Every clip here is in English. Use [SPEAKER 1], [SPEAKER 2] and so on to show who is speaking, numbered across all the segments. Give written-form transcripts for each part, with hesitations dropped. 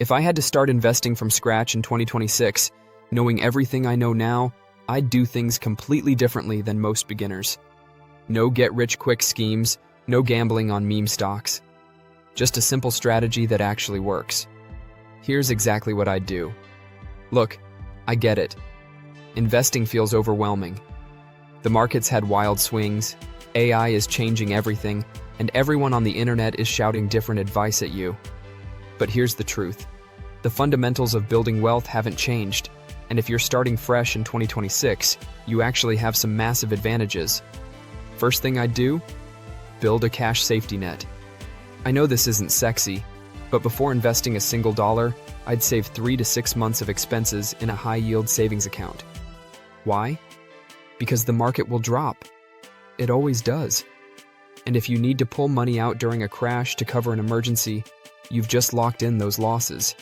[SPEAKER 1] If I had to start investing from scratch in 2026, knowing everything I know now, I'd do things completely differently than most beginners. No get-rich-quick schemes, no gambling on meme stocks. Just a simple strategy that actually works. Here's exactly what I'd do. Look, I get it. Investing feels overwhelming. The market's had wild swings, AI is changing everything, and everyone on the internet is shouting different advice at you. But here's the truth. The fundamentals of building wealth haven't changed, and if you're starting fresh in 2026, you actually have some massive advantages. First thing I'd do? Build a cash safety net. I know this isn't sexy, but before investing a single dollar, I'd save 3 to 6 months of expenses in a high-yield savings account. Why? Because the market will drop. It always does. And if you need to pull money out during a crash to cover an emergency, you've just locked in those losses.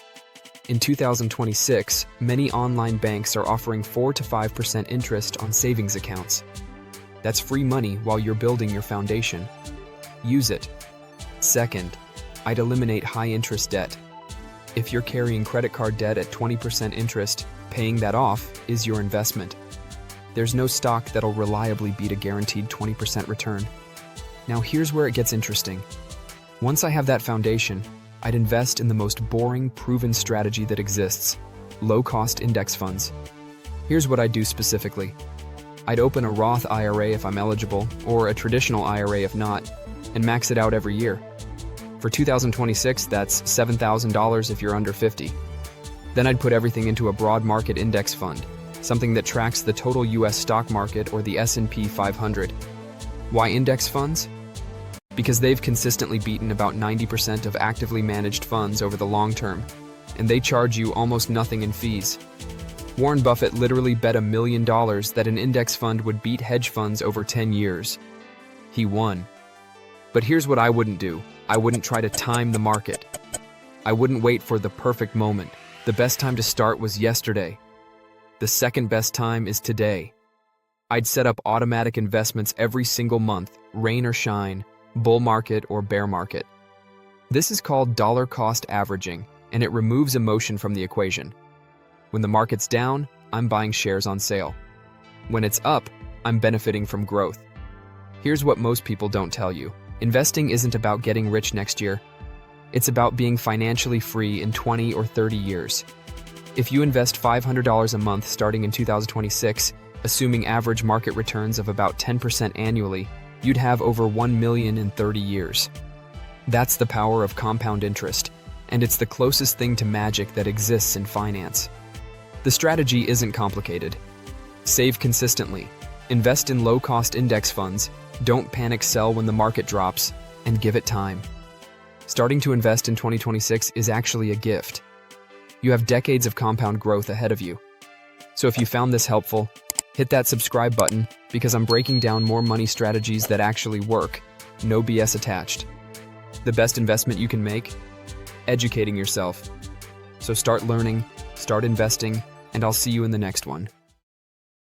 [SPEAKER 1] In 2026, many online banks are offering 4 to 5% interest on savings accounts. That's free money while you're building your foundation. Use it. Second, I'd eliminate high-interest debt. If you're carrying credit card debt at 20% interest, paying that off is your investment. There's no stock that'll reliably beat a guaranteed 20% return. Now here's where it gets interesting. Once I have that foundation, I'd invest in the most boring, proven strategy that exists: low-cost index funds. Here's what I'd do specifically. I'd open a Roth IRA if I'm eligible, or a traditional IRA if not, and max it out every year. For 2026, that's $7,000 if you're under 50. Then I'd put everything into a broad market index fund, something that tracks the total US stock market or the S&P 500. Why index funds? Because they've consistently beaten about 90% of actively managed funds over the long term, and they charge you almost nothing in fees. Warren Buffett literally bet $1 million that an index fund would beat hedge funds over 10 years. He won. But here's what I wouldn't do. I wouldn't try to time the market. I wouldn't wait for the perfect moment. The best time to start was yesterday. The second best time is today. I'd set up automatic investments every single month, rain or shine, bull market or bear market. This is called dollar cost averaging, and it removes emotion from the equation. When the market's down, I'm buying shares on sale. When it's up, I'm benefiting from growth. Here's what most people don't tell you. Investing isn't about getting rich next year. It's about being financially free in 20 or 30 years. If you invest $500 a month starting in 2026, assuming average market returns of about 10% annually, you'd have over $1 million in 30 years. That's the power of compound interest, and it's the closest thing to magic that exists in finance. The strategy isn't complicated. Save consistently, invest in low-cost index funds, don't panic sell when the market drops, and give it time. Starting to invest in 2026 is actually a gift. You have decades of compound growth ahead of you. So if you found this helpful, hit that subscribe button because I'm breaking down more money strategies that actually work, no BS attached. The best investment you can make? Educating yourself. So start learning, start investing, and I'll see you in the next one.